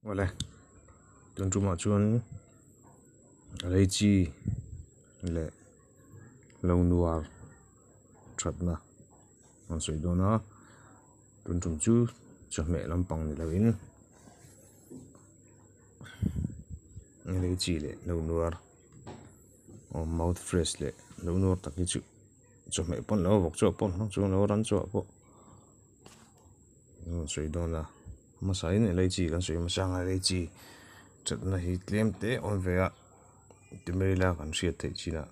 Wala tun tuma chuan reichi le lo nuar thatna an soi dona tun tum chu chame lampang ni lovin reichi le lo nuar o mouth fresh le lo nuar taki chu chame pon lo bok chu pon chu lo ran chu po soi dona masai ne reichi kan soi masanga reichi thatna hi tlem te on vea timela kan sia thei china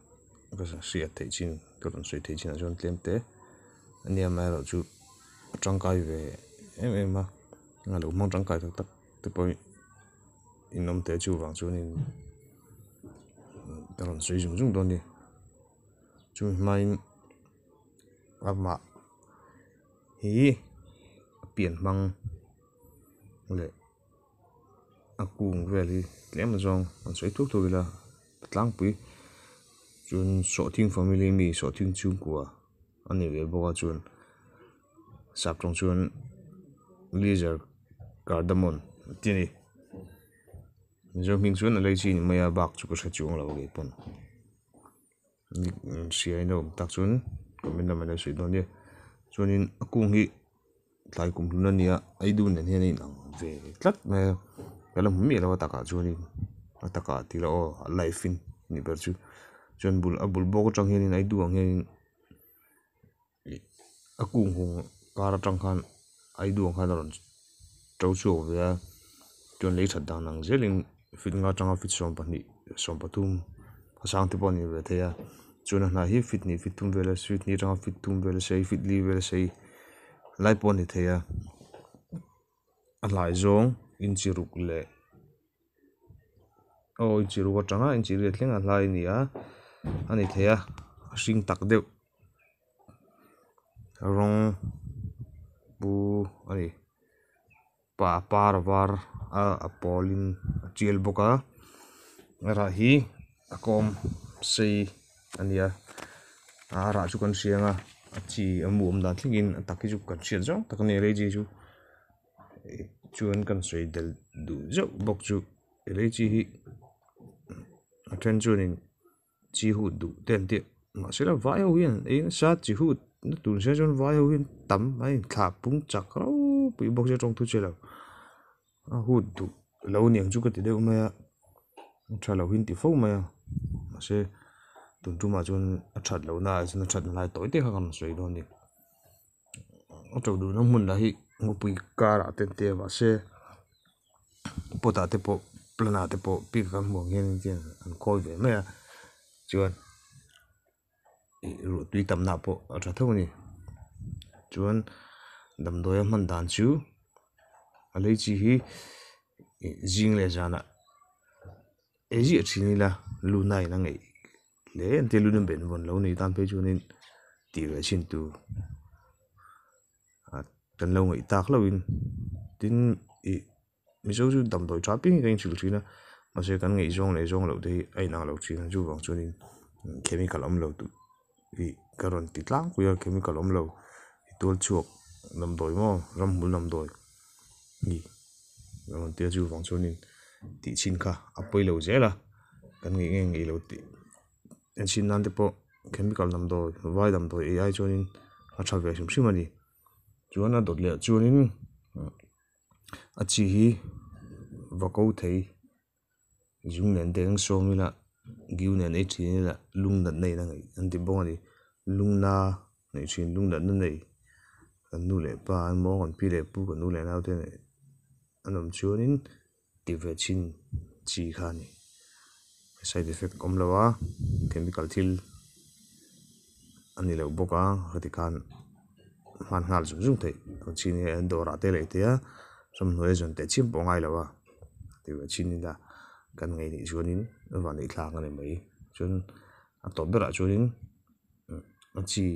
ka sia thei chin turon soi thei china jon tlem te ania ma ro chu tangkai ve em ma nga lo mong tangkai tak tak te poi inom te chu wang chu nin turon soi jung jung don ni chu mai ama hi pian mang le akung veli tlem zong an soi thuk thuk la tlang pui chun so thing family mi so thing chung kwa ani ve boga chun sap tong chuan laser cardamom tini zo ming chuan lei chi ni maya bak chu ko sa chung lo ge pon ni sia no tak chun comment na ma soi don ni chuanin akung hi tlai kum na nia ai du nen hian in ang ve tlat ma kala mi lo taka chuanin taka ti lo life in ni ber chu chuan bul bok tang hian ai du ang hian akung hung kara tang khan ai du ang khan ron trau chu ve chuan lei that dang nang zelin fit nga tanga fit som pathum pasang te pon ni ve thea chuan na hi fit ni fit tum vela sweet ni tanga fit tum vela sei fit li vela sei lai pon ni thea a lai zong in chi ruk le o in chi ruk atanga in chi le thleng a lai ni a ani thea hring tak deuh rong bu ani par var a polin chiel boka ra hi akom sei ania ra chu kan sianga chi amuam dan thlingin taki chu kan siat jong tak ne reji chu chuan kan soi del du zo bok chu reji hi athen chuanin chi hu du ten te ma sela vai ho hian ein sa chi hu na tur se jon vai ho hian tam ai thla pung chak ro pui bok je tong tu chelo a hu du lo niang chu ka ti deuh mai a tha lo hin ti fo mai a ma se tun tu ma chun a that lo na chun a that lai toi te kha kan soi don ni a to du na mun la hi ngopui kara ten te ma se pota te po plana te po pi kan mo ngen chen an khoi ve mai a chuan ru tui tam na po a tha thau ni chuan dam doi man dan chu a lei chi hi jing le jana eji thini la lu nai na ngei le ante lu ben von lo nei tan pe chunin ti ve chin tu a tan lo ngei tak lo in tin i mi zo chu dam doi trapping gain chul thina ma se kan ngei zong lo te ai na lo thina chu wang chunin chemical om lo tu i karon ti tlang ku ya chemical om lo tol chuak nam doi mo ram hul nam doi ni ron te chu wang chunin ti chin kha apoi lo zela kan ngei lo ti en sin nan te po chemical nam doi vai dam doi ai chuanin a tha ve sim sim ani chuan a dot le chuanin a chi hi vako thei jung nen deng so mi la giu nen ei thini la lung dat nei na ngai an ti bong ani lung na nei chin lung dat na nei kan nu le pa an mo kon pi le pu kan nu le nau te nei anom chuanin ti ve chin chi kha ni side effect kom lawa chemical thil ani lo boka hati khan man ngal zum zum thei chini an dora te le te a som noi jon te chim po ngai lawa ti ve chin ni la kan ngai ni chuanin van nei thlang ani mai chun a to bera chuanin a chi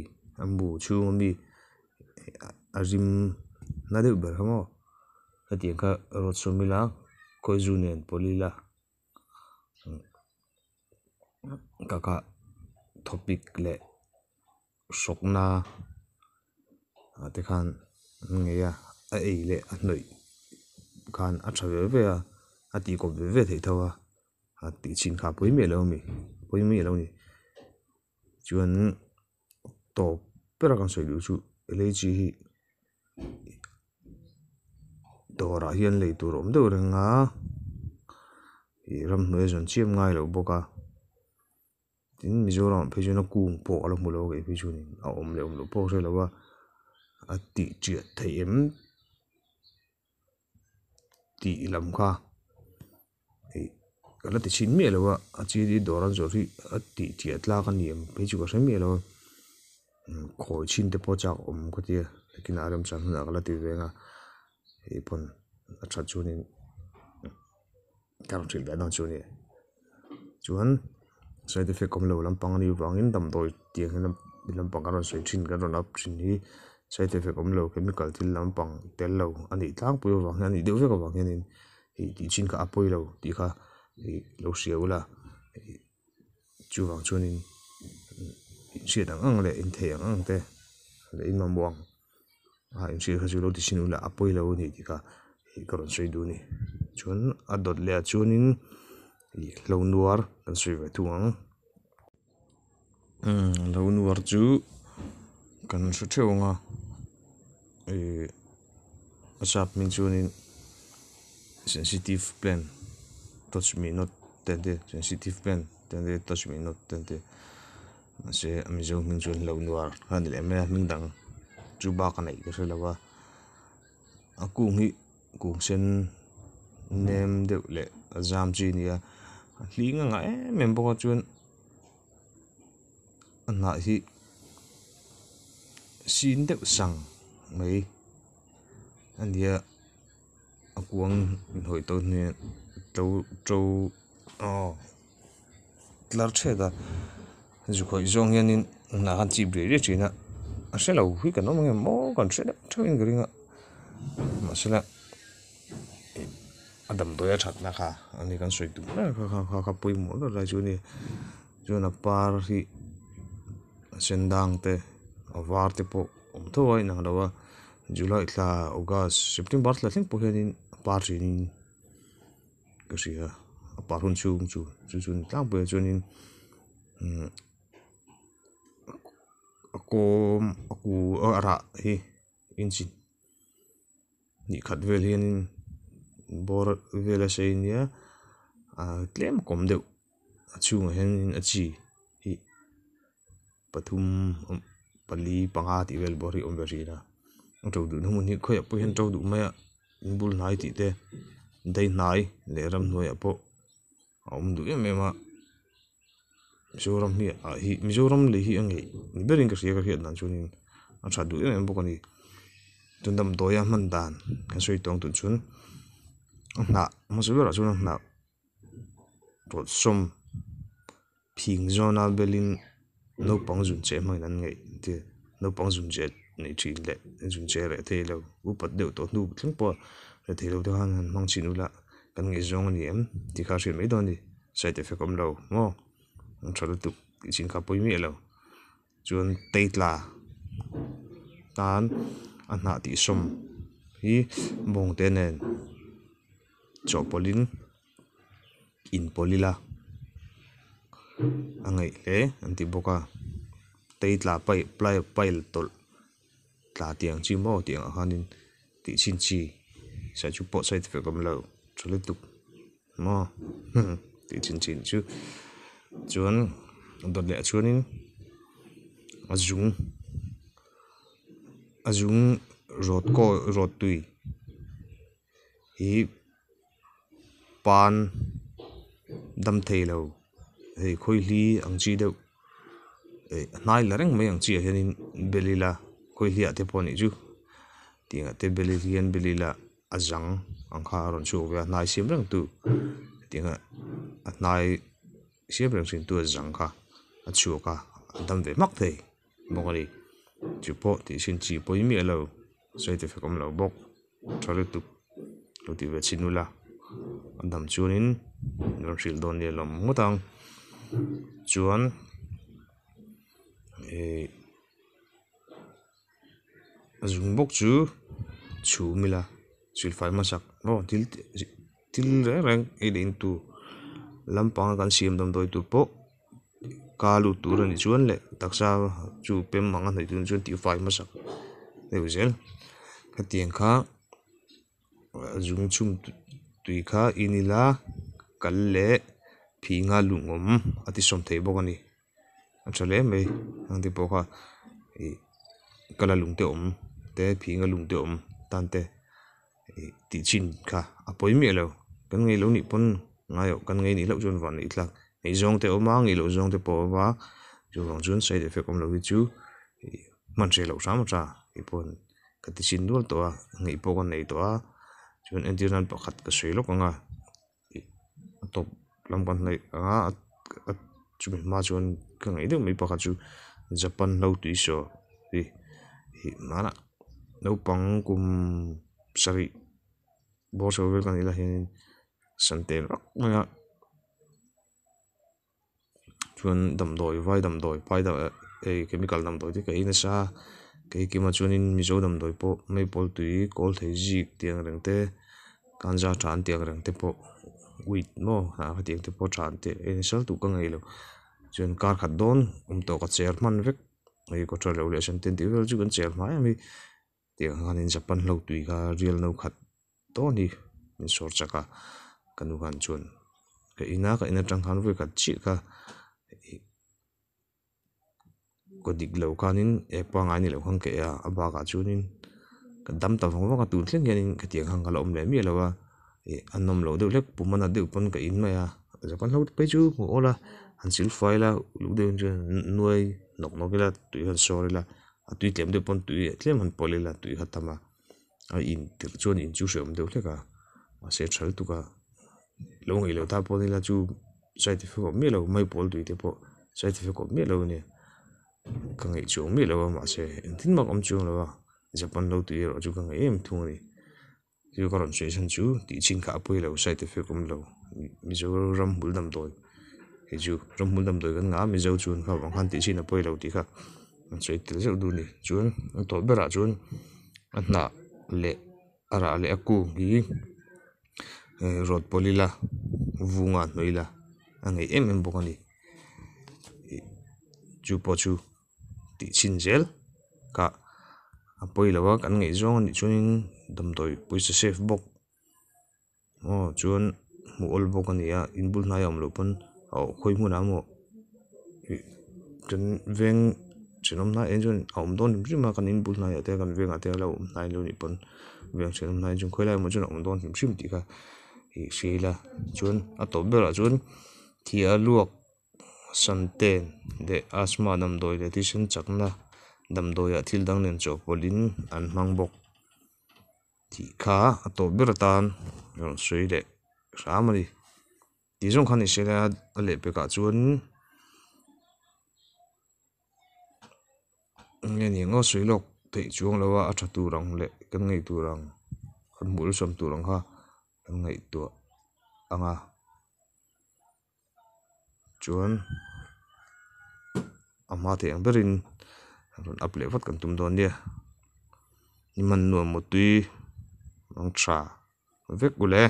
ambu chu mi azim na de ber hamo hati ka rot somila koizunen polila kaka topic le sokna ate khan ngeya a ei le a hnoi khan a tha ve a ti ko ve thei thawa a ti chin kha pui me lo ni chuan to pera kan soi lu chu LG hi dora hian lei tur om deuh renga i ram hnuai zon chiam ngai lo boka tin Mizoram phei chu na kung po alo mu lo ge phei chu ni a om lo po se lo wa a ti chiat thei em ti lam kha ei kala ti chin me lo wa a chi di doran zo ri a ti chiat la kan niam phei chu ka se me lo khoi chin te po chak om ko tia lekin aram chan na kala ti venga ei pon a that chu ni karon thil da don chu ni chuan side effect kom lo lampang ni wangin dam doi tiang lampang karon soi thin karon up thin hi side effect kom lo chemical thil lampang tel lo ani tlang pu wang ani deuh veka wang hianin hi ti chin ka apoi lo ti kha lo siaula chu wang chuanin siat ang le in thei ang te le in mamwang in siat kha chu lo ti sinula apoi lo ni ti kha hi karon soi du ni chuan a dot le chuanin lo nuar kan soi ve tuang lo nuar chu kan hre theuanga asap min chuanin sensitive plan touch me not tente sensitive plan tente touch me not tente ase amizo min chuan lo nuar han le me min dang chu ba ka nei ka lawa a kung hi kung sen nem deuh le azam chi nia hlinga nga em boka chuan na hi sin deuh sang mai ania akuang hoi to ne to tlar theda zu khoi zong yanin na han chi bre re china a se lo hui kan no mo kan theda thoin gringa masala adam doya that na kha ani kan soi tu na kha pui mo lo la chu ni na par hi sendang te awar te po om thoi na dawa July tla August September tla thing po hianin par rin ka sia a par hun chu ni tlang po chuanin aku ara hi injin ni khat vel hianin bor vela seinia tlem kom deuh a chunga hianin a chi hi pathum pali panga ti vel bor hi om ve rina to du nu ni khoi po hen to du ma bul nai ti te dei nai le ram noi apo om du em ma Mizoram hi Mizoram le hi angai ni berin ka sia ka hian nan chunin a tha du em bokani tundam doya man dan kan soi tong tun chun na mo se vera chun na rot som phing zona belin no pang jun che mai nan ngai te no pang jun jet nei thin le jun che re the lo u pat deuh to nu thing po re the lo to han mang chinula kan nge zong ni em ti kha rin mai don ni side effect om lo mo thal tu chin kha poi mi lo chuan teitla tan a na ti som hi bong te nen chopolin in polila angai le anti boka teitla pai tol tla tiang chi mo tiang hanin ti chin chi sa chu po side effect om lo thal tu mo ti chin chu chuan dot le chuanin azung rot tui hi pan dam thei lo hei khoi hli ang chi deuh nai la reng mai ang chi hianin belila khoi hli ate poni chu tinga te belilian belila azang ang kha ron chu ve nai sim reng tu tinga nai sim reng sin tu azang kha a chu ka dam ve mak thei bokari chu po ti sin chi poi mi lo side effect om lo bok thale tu lo ti ve chinula andam chuanin ron hril don ni lom ngotang chuan azung bok chu chu mila sulfai masak oh til reng e din tu lampang kan siam dam doi tu po kalu tu ran chuan le taksa chu pem manga nei tu chuan ti fai ma sak deu zel ka tiang kha zung chung tui kha inila kal le phinga lungom ati som thei bok ani achale me ang ti po kha e kala lungte om te phinga lungte om tan te ti chin kha apoi mi lo kan ngei lo ni pon ngayo kan ngei ni lo chuan van ni tlak ei zong te oma ngi lo zong te po wa chu wang chuan side effect om lo hi chu man che lo sam cha i pon ka ti chin dul to a ngei po kon nei to a chuan entirnan pakhat ka sei lo kanga top lam kan nei anga chu ma chuan ka ngei de mi pakhat chu Japan lo tui so hi mana no pang kum sari bo so vel kan ila hin santen rak maya chuan dam doi vai dam doi pai da e chemical dam doi ti ka ina sa ke ki ma chuan in mizo dam doi po mai pol tui kol thei ji tiang reng te kanja than tiang reng te po wit no ha ka tiang te po than te en sal tu ka ngei lo chuan kar khat don to ka cher man vek ei ko tra lo le san ten ti vel chu kan cher mai mi tiang han in Japan lo tui ka real no khat to ni in sor chaka kanu han chuan ka ina tang han ve khat chi ka ko dik lo kanin e pa nga ni lo khang ke a ba ka chunin ka dam ta phang ka tu thleng yanin ka tiang hang ka lo om le mi lo wa e anom lo de lek pumana de pon ka in ma ya Japan lo pe chu mo ola han sil faila lu de nuai nok nok la tu han sorry la a tu tlem de pon tu tlem han polila tu hatama a in tir chuan in chu sem de hleka a se thal tu ka lo ngi lo ta po ni la chu side effect mi lo mai pol tu te po side effect mi lo ni ka ngai chu mi lo ma se tin mak om chu lo Japan lo tu ro chu ka ngai em thu ni yu ka ron se san chu ti chin ka poi lo side effect om lo mi zo ram bul dam doi he chu ram bul dam doi kan nga mi zo chun kha wang han ti chin a poi lo ti kha sei til zo du ni chuan to bera chuan na le ara le aku gi rod polila vunga noila angai em bokani chu po chu ti chin zel ka apoi lawa kan ngei zong ni chunin dam doi puisa safe bok chuan mu ol bokani a inbul na yam lo pon au khoi mu na mo kan veng chinom na enjon aum don rim ma kan inbul na ya te kan venga te lo nai lo ni pon veng chinom na jung khoi lai mo chun aum don rim ti ka hi sila chuan a to bera chuan thia luak santen de asma dam doi le ti san chakna dam doi a thil dang nen chaw polin an hmang bok ti kha a to bera tan ron sui le ramani ti zong khan i sela a le pe ka chuan nge ni ngo sui lok thei chuang lawa a tha tu rang le kan ngei tu rang kan mul som tu rang ha kan ngei tu anga chuan ama te ang berin ron aple vat kan tum don dia ni man nuam mo tui mang tha vek ule